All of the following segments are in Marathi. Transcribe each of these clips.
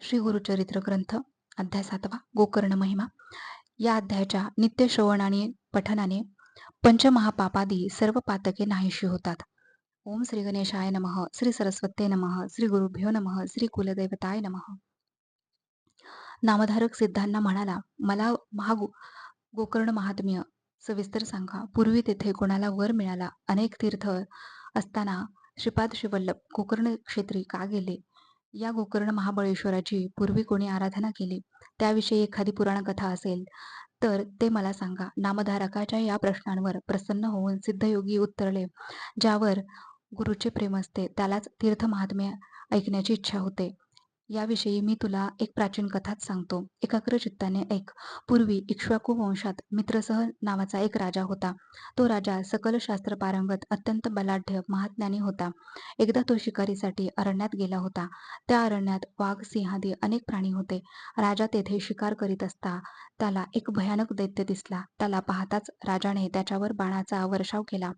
श्री गुरुचरित्र ग्रंथ अध्याय 7वा गोकर्ण महिमा. या अध्यायाच्या नित्य श्रवण आणि पठनाने पंचमहापापादी सर्व पातके नाहीशी होतात. ओम श्री गणेशाय नमः. श्री सरस्वते नमः. श्री गुरुभ्यो नमः. श्री कुलदेवताय नमः. नामधारक सिद्धांना म्हणाला, मला गोकर्ण महात्म्य सविस्तर सांगा. पूर्वी तेथे कोणाला वर मिळाला, अनेक तीर्थ असताना श्रीपाद श्रीवल्लभ गोकर्ण क्षेत्री का गेले? या गोकर्ण महाबळेश्वराची पूर्वी कोणी आराधना केली, त्याविषयी एखादी पुराण कथा असेल तर ते मला सांगा. नामधारकाच्या या प्रश्नांवर प्रसन्न होऊन सिद्धयोगी उत्तरले, ज्यावर गुरुचे प्रेम असते त्यालाच तीर्थ महात्म्य ऐकण्याची इच्छा होते. याविषयी मी तुला एक प्राचीन कथाच सांगतो. एकाग्र चित्ताने ऐक. पूर्वी इक्ष्वाकू वंशात मित्रसह नावाचा एक राजा होता. तो राजा सकल शास्त्र पारंगत, अत्यंत बलाढ्य, महाज्ञानी होता. एकदा तो शिकारीसाठी अरण्यात गेला होता. त्या अरण्यात वाघ, सिंहादी अनेक प्राणी होते. राजा तेथे शिकार करीत असता त्याला एक भयानक दैत्य दिसला. त्याला पाहताच राजाने त्याच्यावर बाणाचा वर्षाव केला.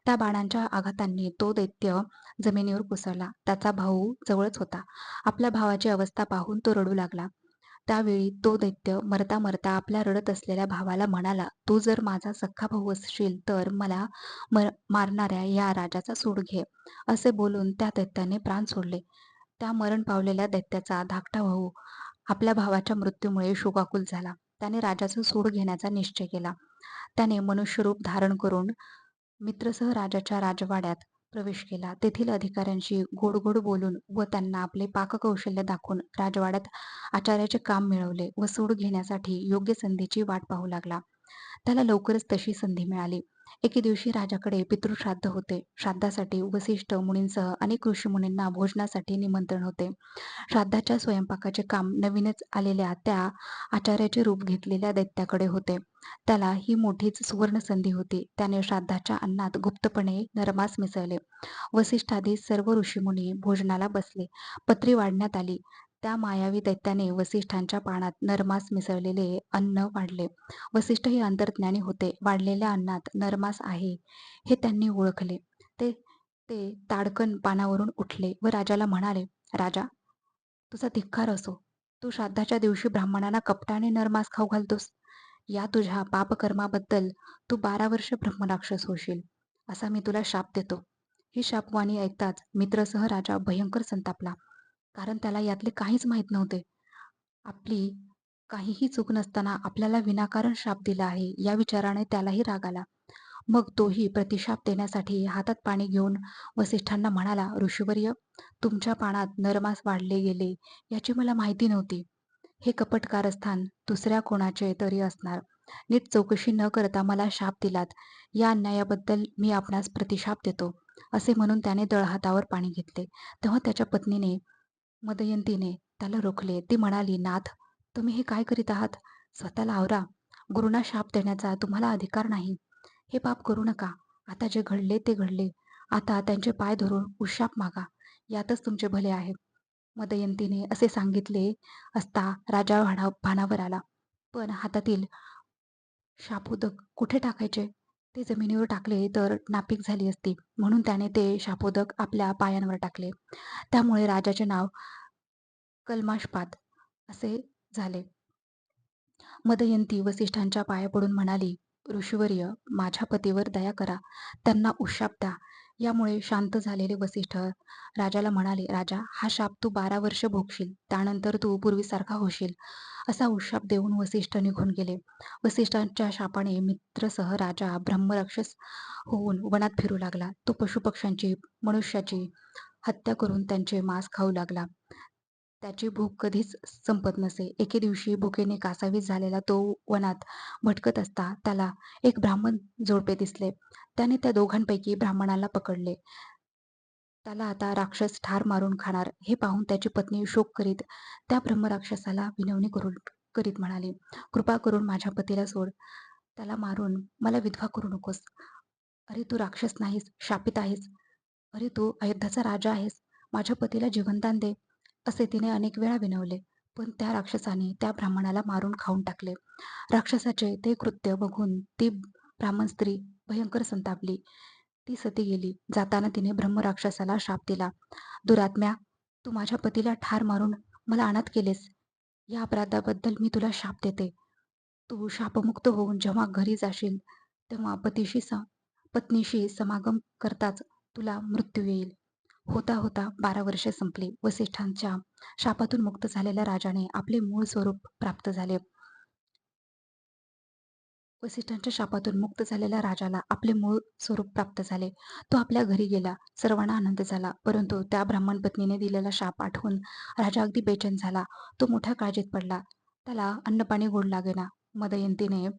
त्या बाणांच्या आघातांनी तो दैत्य जमिनीवर कोसळला. त्याचा भाऊ जवळच होता. आपल्या भावाची अवस्था पाहून तो रडू लागला. त्यावेळी तो दैत्य मरता मरता आपल्या रडत असलेल्या भावाला म्हणाला, तू जर माझा सख्खा भाऊ असशील तर मला मारणाऱ्या या राजाचा सूड घे. असे बोलून त्या दैत्याने प्राण सोडले. त्या मरण पावलेल्या दैत्याचा धाकटा भाऊ आपल्या भावाच्या मृत्यूमुळे शोकाकुल झाला. त्याने राजाचा सूड घेण्याचा निश्चय केला. त्याने मनुष्यरूप धारण करून मित्रसह राजाच्या राजवाड्यात प्रवेश केला. तेथील अधिकाऱ्यांशी गोड गोड बोलून व त्यांना आपले पाककौशल्य दाखवून राजवाड्यात आचार्याचे काम मिळवले व सूड घेण्यासाठी योग्य संधीची वाट पाहू लागला. त्याला लवकरच तशी संधी मिळाली. एके दिवशी राजाकडे पितृश्राद्ध होते. श्राद्धासाठी वसिष्ठ मुनींसह अनेक ऋषीमुनींना भोजनासाठी निमंत्रण होते. श्राद्धाच्या स्वयंपाकाचे काम नवीनच आलेल्या त्या आचार्याचे रूप घेतलेल्या दैत्याकडे होते. त्याला ही मोठीच सुवर्ण संधी होती. त्याने श्राद्धाच्या अन्नात गुप्तपणे नरमास मिसळले. वसिष्ठादी सर्व ऋषीमुनी भोजनाला बसले. पत्री वाढण्यात आली. त्या मायावी दैत्याने वसिष्ठांच्या पानात नरमास मिसळलेले अन्न वाढले. वसिष्ठ हे अंतर्ज्ञानी होते. वाढलेल्या अन्नात नरमास आहे हे त्यांनी ओळखले. ते ते ताडकन पानावरून उठले व राजाला म्हणाले, राजा, तुझा धिक्कार असो. तू श्राद्धाच्या दिवशी ब्राह्मणांना कपटाने नरमास खाऊ घालतोस. या तुझ्या पापकर्माबद्दल तू 12 वर्ष ब्रह्मराक्षस होशील, असा मी तुला शाप देतो. ही शापवाणी ऐकताच मित्रसह राजा भयंकर संतापला, कारण त्याला यातले काहीच माहीत नव्हते. आपली काहीही चूक नसताना आपल्याला विनाकारण शाप दिला आहे या विचाराने त्यालाही राग आला. मग तोही प्रतिशाप देण्यासाठी हातात पाणी घेऊन वसिष्ठांना म्हणाला, ऋषीवर्य, तुमच्या पानात नरमास वाढले गेले याची मला माहिती नव्हती. हे कपट कारस्थान दुसऱ्या कोणाचे तरी असणार. नीट चौकशी न करता मला शाप दिलात. या अन्यायाबद्दल मी आपणास प्रतिशाप देतो. असे म्हणून त्याने तळहातावर पाणी घेतले. तेव्हा त्याच्या पत्नीने मदयंतीने त्याला रोखले. ती म्हणाली, नाथ, तुम्ही हे काय करीत आहात? स्वतःला आवरा. गुरुंना शाप देण्याचा तुम्हाला अधिकार नाही. हे पाप करू नका. आता जे घडले ते घडले. आता त्यांचे पाय धरून उशाप मागा. यातच तुमचे भले आहे. मदयंतीने असे सांगितले असता राजा भानावर आला. पण हातातील शापोदक कुठे टाकायचे? ते जमिनीवर टाकले तर नापीक झाली असती, म्हणून त्याने ते शापोदक आपल्या पायांवर टाकले. त्यामुळे राजाचे नाव कल्माशपात असे झाले. मदयंती वसिष्ठांच्या पाया पडून म्हणाली, ऋषीवर्य, माझ्या पतीवर दया करा. त्यांना उशाप द्या. यामुळे शांत झालेले वसिष्ठ राजाला म्हणाले, राजा, हा शाप तू 12 वर्ष भोगशील. त्यानंतर तू पूर्वीसारखा होशील. असा उशाप देऊन वसिष्ठ निघून गेले. वसिष्ठांच्या शापाने मित्रसह राजा ब्रह्मराक्षस होऊन वनात फिरू लागला. तो पशुपक्ष्यांची, मनुष्याची हत्या करून त्यांचे मांस खाऊ लागला. त्याची भूक कधीच संपत नसे. एके दिवशी भुकेने कासावीस झालेला तो वनात भटकत असता त्याला एक ब्राह्मण जोडपे दिसले. त्याने त्या दोघांपैकी ब्राह्मणाला पकडले. त्याला आता राक्षस ठार मारून खाणार हे पाहून त्याची पत्नी शोक करीत त्या ब्रह्मराक्षसाला विनवणी करीत म्हणाली, कृपा करून माझ्या पतीला सोड. त्याला मारून मला विधवा करू नकोस. अरे, तू राक्षस नाहीस, शापित आहेस. अरे, तू अयोध्याचा राजा आहेस. माझ्या पतीला जीवनदान दे. असे तिने अनेक वेळा विनवले. पण त्या राक्षसाने त्या ब्राह्मणाला मारून खाऊन टाकले. राक्षसाचे ते कृत्य बघून ती ब्राह्मण स्त्री भयंकर संतापली. ती सती गेली. जाताना तिने ब्रह्मराक्षसाला शाप दिला, दुरात्म्या, तू माझ्या पतीला ठार मारून मला अनाथ केलेस. या अपराधाबद्दल मी तुला शाप देते. तू शापमुक्त होऊन जेव्हा घरी जाशील, तेव्हा पत्नीशी समागम करताच तुला मृत्यू येईल. होता होता 12 वर्षे संपली. वसिष्ठांच्या शापातून मुक्त झालेल्या राजाने आपले मूळ स्वरूप प्राप्त झाले. वसिष्ठांच्या शापातून मुक्त झालेल्या राजाला आपले मूळ स्वरूप प्राप्त झाले. तो आपल्या घरी गेला. सर्वांना आनंद झाला. परंतु त्या ब्राह्मण पत्नीने दिलेला शाप आठवून राजा अगदी बेचैन झाला. तो मोठ्या काळजीत पडला. त्याला अन्नपाणी गोड लागेना. मदयंतीने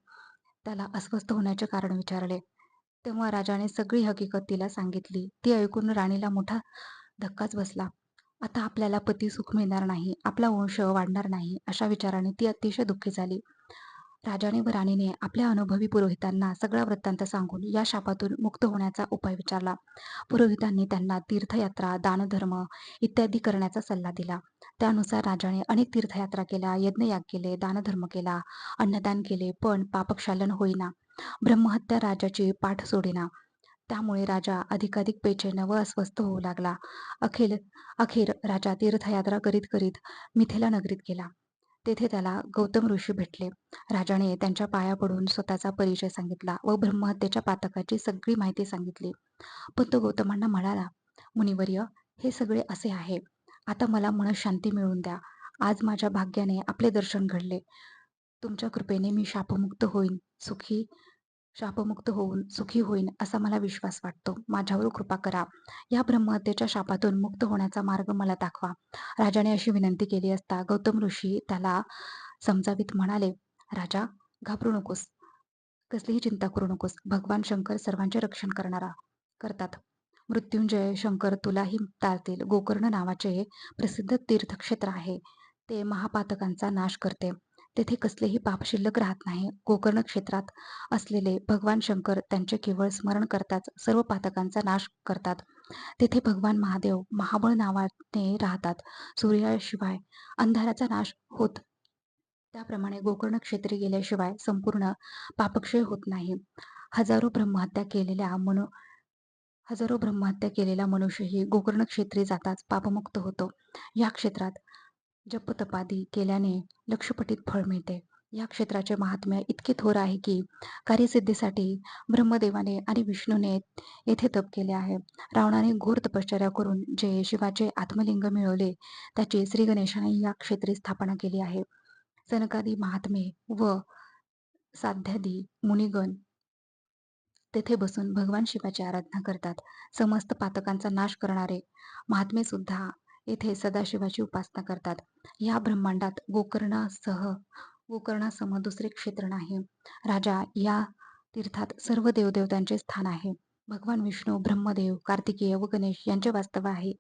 त्याला अस्वस्थ होण्याचे कारण विचारले. तेव्हा राजाने सगळी हकीकत तिला सांगितली. ती ऐकून राणीला मोठा धक्काच बसला. आता आपल्याला पती सुख मिळणार नाही, आपला वंश वाढणार नाही, अशा विचाराने ती अतिशय दुःखी झाली. राजाने व राणीने आपल्या अनुभवी पुरोहितांना सगळा वृत्तांत सांगून या शापातून मुक्त होण्याचा उपाय विचारला. पुरोहितांनी त्यांना तीर्थयात्रा, दानधर्म इत्यादी करण्याचा सल्ला दिला. त्यानुसार राजाने अनेक तीर्थयात्रा केल्या, यज्ञयाग केले, दानधर्म केला, अन्नदान केले, पण पापक्षालन होईना. ब्रह्महत्या राजाची पाठ सोडेना. त्यामुळे राजा अधिकाधिक बेचैन व अस्वस्थ होऊ लागला. अखेर अखेर राजा तीर्थयात्रा करीत करीत मिथिला नगरीत गेला. तेथे त्याला गौतम ऋषी भेटले. राजाने त्यांच्या पाया पडून स्वतःचा परिचय सांगितला व ब्रह्महत्येच्या पातकाची सगळी माहिती सांगितली. पण तो गौतमांना म्हणाला, मुनिवर्य, हे सगळे असे आहे. आता मला मनःशांती मिळवून द्या. आज माझ्या भाग्याने आपले दर्शन घडले. तुमच्या कृपेने मी शापमुक्त होऊन सुखी होईन असा मला विश्वास वाटतो. माझ्यावर कृपा करा. या ब्रह्महत्येच्या शापातून मुक्त होण्याचा मार्ग मला दाखवा. राजाने अशी विनंती केली असता गौतम ऋषी त्याला समजावीत म्हणाले, राजा, घाबरू नकोस. कसलीही चिंता करू नकोस. भगवान शंकर सर्वांचे रक्षण करतात. मृत्युंजय शंकर तुलाही तारतील. गोकर्ण नावाचे प्रसिद्ध तीर्थक्षेत्र आहे. ते महापातकांचा नाश करते. तेथे कसलेही पाप शिल्लक राहत नाही. गोकर्ण क्षेत्रात असलेले भगवान शंकर त्यांचे केवळ स्मरण करताच सर्व पातकांचा नाश करतात. तेथे भगवान महादेव महाबळ नावाने राहतात. सूर्याशिवाय अंधाराचा नाश होत त्याप्रमाणे गोकर्ण क्षेत्री गेल्याशिवाय संपूर्ण पापक्षय होत नाही. हजारो ब्रह्महत्या केलेल्या मनु हजारो ब्रह्महत्या केलेला मनुष्यही गोकर्ण क्षेत्री जाताच पापमुक्त होतो. या क्षेत्रात जपतपादी केल्याने लक्षपटीत फळ मिळते. या क्षेत्राचे महात्म्य इतके थोर आहे की कार्यसिद्धीसाठी ब्रह्मदेवाने आणि विष्णूने येथे तप केले आहे. रावणाने घोर तपश्चर्या करून जे शिवाचे आत्मलिंग मिळवले त्याची श्री गणेशाने या क्षेत्री स्थापना केली आहे. सनकादी महात्मे व साध्यादी मुनिगण तेथे बसून भगवान शिवाची आराधना करतात. समस्त पातकांचा नाश करणारे महात्मे सुद्धा येथे सदाशिवाची उपासना करतात. या ब्रह्मांडात गोकर्णासम दुसरे क्षेत्र नाही. राजा, या तीर्थात सर्व देवदेवतांचे स्थान आहे. भगवान विष्णू, ब्रह्मदेव, कार्तिकेय व गणेश यांचे वास्तव आहे.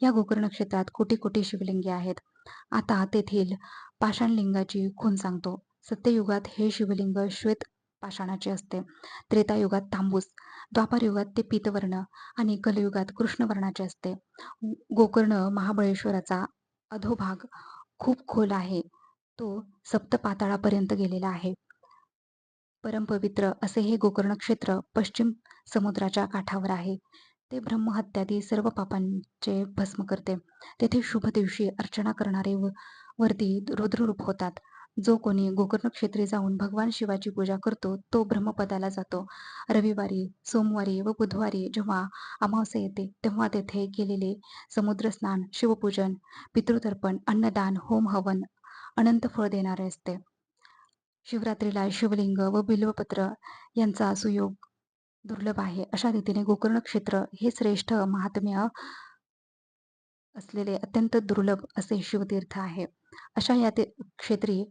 या गोकर्ण क्षेत्रात कोटी कोटी शिवलिंगे आहेत. आता तेथील पाषाणलिंगाची खूण सांगतो. सत्ययुगात हे शिवलिंग श्वेत पाषाणाचे असते. त्रेतायुगात तांबूस, द्वापारयुगात ते पीतवर्ण आणि कलियुगात कृष्णवर्णाचे असते. गोकर्ण महाबळेश्वराचा अधोभाग खूप खोल आहे. तो सप्तपाताळापर्यंत गेलेला आहे. परमपवित्र असे हे गोकर्ण क्षेत्र पश्चिम समुद्राच्या काठावर आहे. ते ब्रह्महत्यादी सर्व पापांचे भस्म करते. तेथे शुभ दिवशी अर्चना करणारे वरती रुद्ररूप होतात. जो कोणी गोकर्ण क्षेत्री जाऊन भगवान शिवाची पूजा करतो तो ब्रह्मपदाला जातो. रविवारी, सोमवारी व बुधवारी जेव्हा अमावास्या येते तेव्हा तेथे केलेले समुद्र स्नान, शिवपूजन, पितृतर्पण, अन्नदान, होम हवन अनंत फळ देणारे असते. शिवरात्रीला शिवलिंग व बिल्वपत्र यांचा सुयोग दुर्लभ आहे. अशा रीतीने गोकर्ण क्षेत्र हे श्रेष्ठ महात्म्य असलेले अत्यंत दुर्लभ असे शिवतीर्थ आहे. अशा या क्षेत्री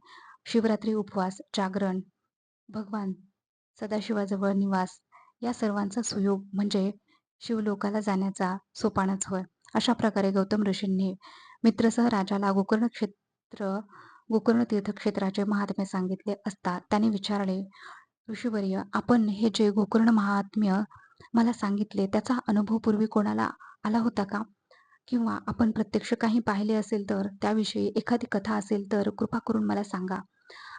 शिवरात्री उपवास, जागरण, भगवान सदाशिवाजवळ निवास या सर्वांचा सुयोग म्हणजे शिवलोकाला जाण्याचा सोपानच होय. अशा प्रकारे गौतम ऋषींनी मित्रसह राजाला गोकर्ण तीर्थक्षेत्राचे महात्म्य सांगितले असता त्याने विचारले, ऋषीवर्य, आपण हे जे गोकर्ण महात्म्य मला सांगितले त्याचा अनुभव पूर्वी कोणाला आला होता का? किंवा आपण प्रत्यक्ष काही पाहिले असेल तर त्याविषयी एखादी कथा असेल तर कृपा करून मला सांगा.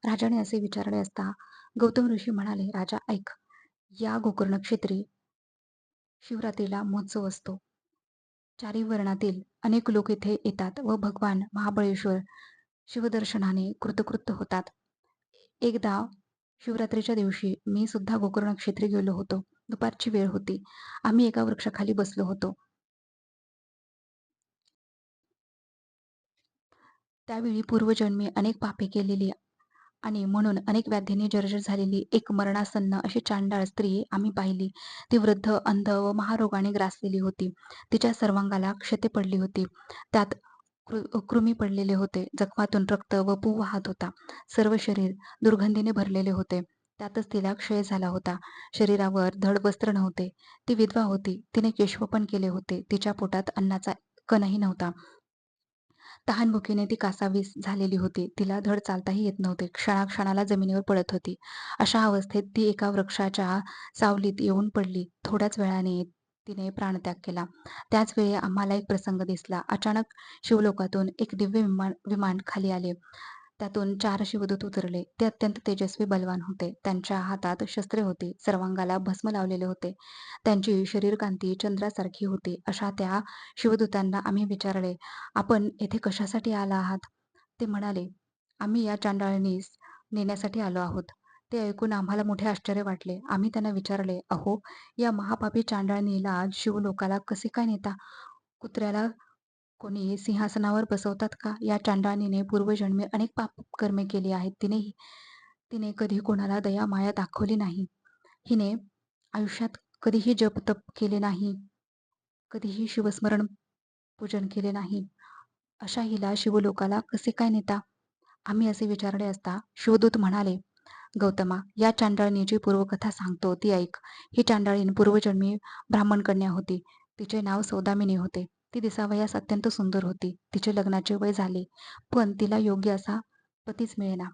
राजाने असे विचारले असता गौतम ऋषी म्हणाले, राजा ऐक. या गोकर्ण क्षेत्री शिवरात्रीला महोत्सव असतो. चारी वर्णातील अनेक लोक इथे येतात व भगवान महाबळेश्वर शिवदर्शनाने कृतकृत होतात. एकदा शिवरात्रीच्या दिवशी मी सुद्धा गोकर्ण क्षेत्री गेलो होतो. दुपारची वेळ होती. आम्ही एका वृक्षाखाली बसलो होतो. त्यावेळी पूर्वजन्मी अनेक पापे केलेली आणि म्हणून अनेक व्याधींनी जर्जर झालेली एक मरणासन्न अशी चांडाळ स्त्री आम्ही पाहिली. ती वृद्ध, अंध व महारोगाने ग्रासलेली होती. तिच्या सर्वांगाला क्षते पडली होती. त्यात कृमी पडलेले होते. जखमातून रक्त व पू वाहत होता. सर्व शरीर दुर्गंधीने भरलेले होते. त्यातच तिला क्षय झाला होता. शरीरावर धड वस्त्र नव्हते. ती विधवा होती. तिने केशवपण केले होते. तिच्या पोटात अन्नाचा कणही नव्हता. तहानभुकीने ती कासावीस झालेली होती. तिला धड चालताही येत नव्हते. क्षणाक्षणाला जमिनीवर पडत होती. अशा अवस्थेत ती एका वृक्षाच्या सावलीत येऊन पडली. थोड्याच वेळाने तिने प्राणत्याग केला. त्याच वेळी आम्हाला एक प्रसंग दिसला. अचानक शिवलोकातून एक दिव्य विमान खाली आले. त्यातून 4 शिवदूत उतरले. ते अत्यंत तेजस्वी बलवान होते. त्यांच्या हातात शस्त्रे होती. सर्वांगाला भस्म लावलेले होते. त्यांची शरीरकांती चंद्रासारखी होती. अशा त्या शिवदूतांना आम्ही विचारले, "आपण येथे कशासाठी आला आहात?" ते म्हणाले, "आम्ही या चांडाळणीस नेण्यासाठी आलो आहोत." ते ऐकून आम्हाला मोठे आश्चर्य वाटले. आम्ही त्यांना विचारले, "अहो, या महापापी चांडाळणीला शिवलोकाला कसे काय नेता? कुत्र्याला कोणी सिंहासनावर बसवतात का? या चांडाळणीने पूर्वजन्मी अनेक पापकर्मे केली आहेत. तिने कधी कोणाला दया माया दाखवली नाही. हिने आयुष्यात कधीही जप-तप केले नाही. कधीही शिवस्मरण पूजन केले नाही. अशा हिला शिवलोकाला कसे काय नेता?" आम्ही असे विचारले असता शिवदूत म्हणाले, "गौतमा, या चांडाळणीची पूर्वकथा सांगतो, ती ऐक. ही चांडाळीन पूर्वजन्मी ब्राह्मण कन्या होती. तिचे नाव सौदामिनी होते. ती दिसावयास अत्यंत सुंदर होती. तिचे लग्नाचे वय झाले, पण तिला योग्य असा पतीच मिळेना.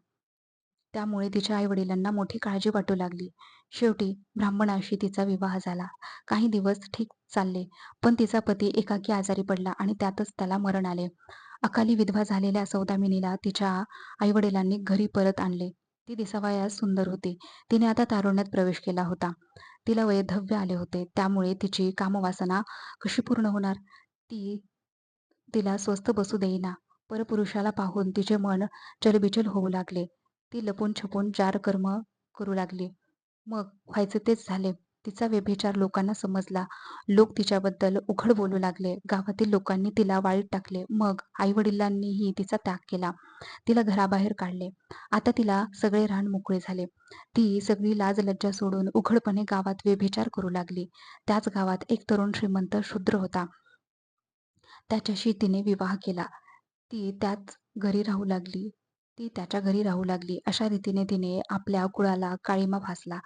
त्यामुळे तिच्या आई-वडिलांना मोठी काळजी वाटू लागली. शेवटी ब्राह्मणाशी तिचा विवाह झाला. काही दिवस ठीक चालले, पण तिचा पती एकाकी आजारी पडला आणि त्यातच त्याला मरण आले. अकाली विधवा झालेल्या सौदामिनीला तिच्या आई-वडिलांनी घरी परत आणले. ती दिसावयास सुंदर होती. तिने आता तारुण्यात प्रवेश केला होता. तिला वैधव्य आले होते. त्यामुळे तिची कामवासना कशी पूर्ण होणार? ती तिला स्वस्थ बसू देईना. परपुरुषाला पाहून तिचे मन चलबिचल होऊ लागले. ती लपून-छपून 4 कर्म करू लागली. मग व्हायचे तेच झाले. तिचा व्यभिचार लोकांना समजला. लोक तिच्याबद्दल उघड बोलू लागले. गावातील लोकांनी तिला वाळीत टाकले. मग आई-वडिलांनीही तिचा त्याग केला. तिला घराबाहेर काढले. आता तिला सगळे रान मोकळे झाले. ती सगळी लाज-लज्जा सोडून उघडपणे गावात व्यभिचार करू लागली. त्याच गावात एक तरुण श्रीमंत शूद्र होता. त्याच्याशी तिने विवाह केला. ती त्याच घरी राहू लागली. ती त्याच्या घरी राहू लागली. अशा रीतीने तिने आपल्या कुळाला काळिमा फासला.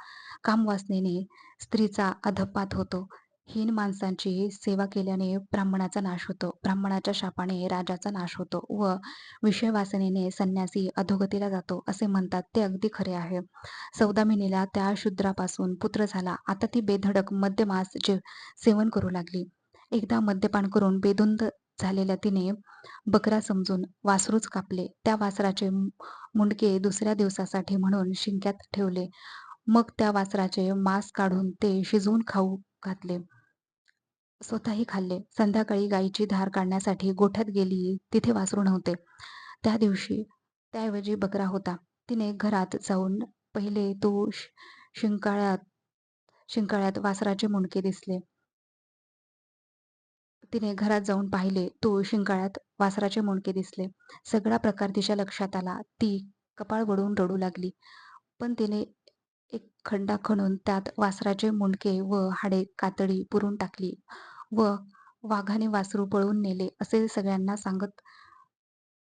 कामवासनेने स्त्रीचा अधःपात होतो. हीन माणसांची सेवा केल्याने ब्राह्मणाचा नाश होतो. ब्राह्मणाच्या शापाने राजाचा नाश होतो व विषयवासनेने संन्यासी अधोगतीला जातो असे म्हणतात ते अगदी खरे आहे. सौदामिनीला त्या शूद्रापासून पुत्र झाला. आता ती बेधडक मद्यमास सेवन करू लागली. एकदा मद्यपान करून बेधुंद झालेल्या तिने बकरा समजून वासरूच कापले. त्या वासराचे मुंडके दुसऱ्या दिवसासाठी म्हणून शिंक्यात ठेवले. मग त्या वासराचे मांस काढून ते शिजवून खाऊ घातले. स्वतःही खाल्ले. संध्याकाळी गायीची धार काढण्यासाठी गोठ्यात गेली. तिथे वासरू नव्हते. त्या दिवशी त्याऐवजी बकरा होता. तिने घरात जाऊन पाहिले तो शिंकाळ्यात शिंकाळ्यात वासराचे मुंडके दिसले. तिने घरात जाऊन पाहिले तो शिंकाळ्यात वासराचे मुंडके दिसले. सगळा प्रकार तिच्या लक्षात आला. ती कपाळ वळवून रडू लागली. पण तिने एक खड्डा खणून त्यात वासराचे मुंडके व हाडे कातडी पुरून टाकली व वाघाने वासरू पळवून नेले असे सगळ्यांना सांगत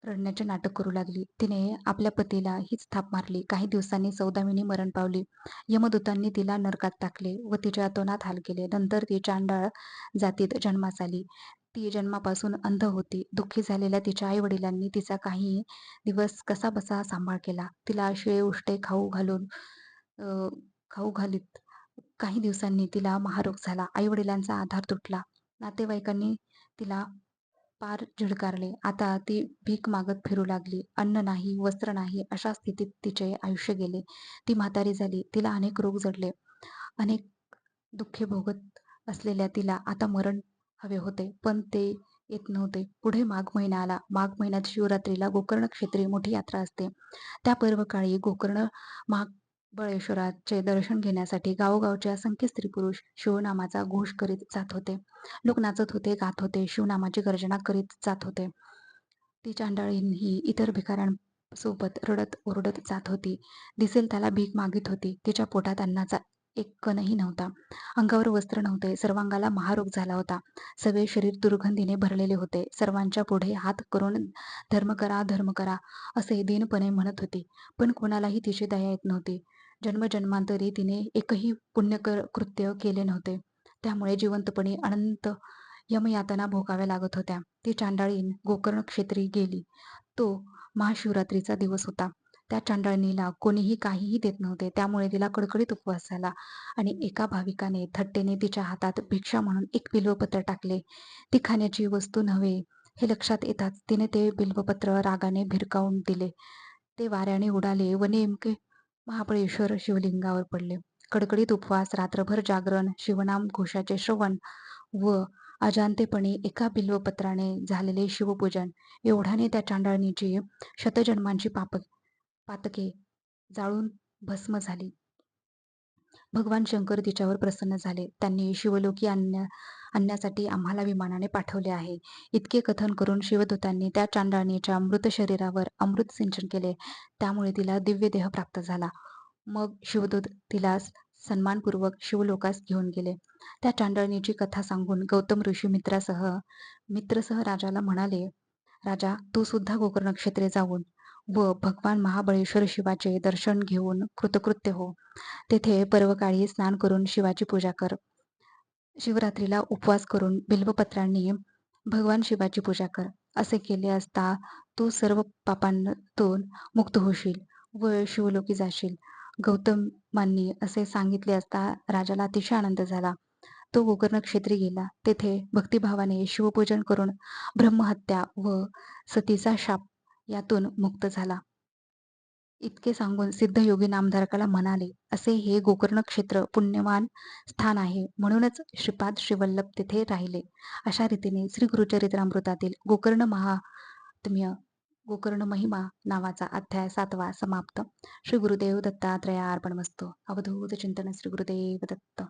रडण्याचे नाटक करू लागली. तिने आपल्या पतीला हीच थाप मारली. काही दिवसांनी सौदामिनी मरण पावली. यमदूतांनी तिला नरकात टाकले व तिचे अतोनात हाल केले. नंतर ती चांडाळ जातीत जन्मास आली. ती जन्मापासून अंध होती. दुःखी झालेल्या तिच्या आई-वडिलांनी तिचा काही दिवस कसाबसा सांभाळ केला. तिला शिळे उष्टे अ, खाऊ घालीत. काही दिवसांनी तिला महारोग झाला. आई-वडिलांचा आधार तुटला. नातेवाईकांनी तिला पार झिडकारले. आता ती भीक मागत फिरू लागली. अन्न नाही, वस्त्र नाही अशा स्थितीत तिचे आयुष्य गेले. ती म्हातारी झाली. तिला अनेक रोग जडले. अनेक दुःखे भोगत असलेल्या तिला आता मरण हवे होते, पण ते येत नव्हते. पुढे माघ महिना आला. माघ महिन्यात शिवरात्रीला गोकर्ण क्षेत्री मोठी यात्रा असते. त्या पर्वकाळी गोकर्ण महाबळेश्वराचे दर्शन घेण्यासाठी गावोगावचे असंख्य स्त्री-पुरुष शिवनामाचा घोष करीत जात होते. लोक नाचत होते, गात होते, शिवनामाची गर्जना करीत जात होते. ती चांडाळीन ही इतर भिकाऱ्यांसोबत रडत-ओरडत जात होती. दिसेल त्याला भीक मागित होती. तिच्या पोटात अन्नाचा एक कणही नव्हता. अंगावर वस्त्र नव्हते. सर्वांगाला महारोग झाला होता. सगळे शरीर दुर्गंधीने भरलेले होते. सर्वांच्या पुढे हात करून धर्म करा, धर्म करा असे दीनपणे म्हणत होती. पण कोणालाही तिची दया येत नव्हती. जन्मजन्मांतरी तिने एकही कृत्य केले नव्हते. त्यामुळे जिवंतपणी अनंत यमयातना भोगाव्या लागत होत्या. ती चांडाळीन गोकर्ण क्षेत्री गेली. तो महाशिवरात्रीचा दिवस होता. त्या चांडाळणीला कोणीही काहीही देत नव्हते. त्यामुळे तिला कडकडीत उपवास झाला आणि एका भाविकाने थट्टेने तिच्या हातात भिक्षा म्हणून एक बिल्वपत्र टाकले. ती खाण्याची वस्तू नव्हे हे लक्षात येताच तिने ते बिल्वपत्र रागाने भिरकावून दिले. ते वाऱ्याने उडाले व नेमके महाबळेश्वर शिवलिंगावर पडले. कडकडीत उपवास, रात्रभर जागरण, शिवनाम घोषाचे श्रवण व अजाणतेपणी एका बिल्वपत्राने झालेले शिवपूजन एवढ्याने त्या चांडाळणीची शतजन्मांची पातके जाळून भस्म झाली. भगवान शंकर तिच्यावर प्रसन्न झाले. त्यांनी शिवलोकी आणण्यासाठी आम्हाला विमानाने पाठवले आहे. इतके कथन करून शिवदूतांनी त्या चांडाळणीच्या मृत शरीरावर अमृत सिंचन केले. त्यामुळे तिला दिव्य देह प्राप्त झाला. मग शिवदूत तिला सन्मानपूर्वक शिवलोकास घेऊन गेले. त्या चांडाळणीची कथा सांगून गौतम ऋषी मित्रसह राजाला म्हणाले, राजा, तू सुद्धा गोकर्ण क्षेत्रे जाऊन व भगवान महाबळेश्वर शिवाचे दर्शन घेऊन कृतकृत्य हो. तेथे पर्वकाळी स्नान करून शिवाची पूजा कर. शिवरात्रीला उपवास करून बिल्वपत्रांनी भगवान शिवाची पूजा कर. असे केले असता तू सर्व पापांतून मुक्त होशील व शिवलोकी जाशील. गौतमांनी असे सांगितले असता राजाला अतिशय आनंद झाला. तो गोकर्ण क्षेत्री गेला. तेथे भक्तिभावाने शिवपूजन करून ब्रह्महत्या व सतीचा शाप यातून मुक्त झाला. इतके सांगून सिद्धयोगी नामधारकाला म्हणाले, असे हे गोकर्ण क्षेत्र पुण्यवान स्थान आहे. म्हणूनच श्रीपाद श्रीवल्लभ तेथे राहिले. अशा रीतीने श्री गुरुचरित्रामृतातील गोकर्ण महात्म्य गोकर्ण महिमा नावाचा अध्याय 7वा समाप्त. श्री गुरुदेव दत्तात्रयार्पणमस्तु. अवधूत चिंतन श्री गुरुदेव दत्त.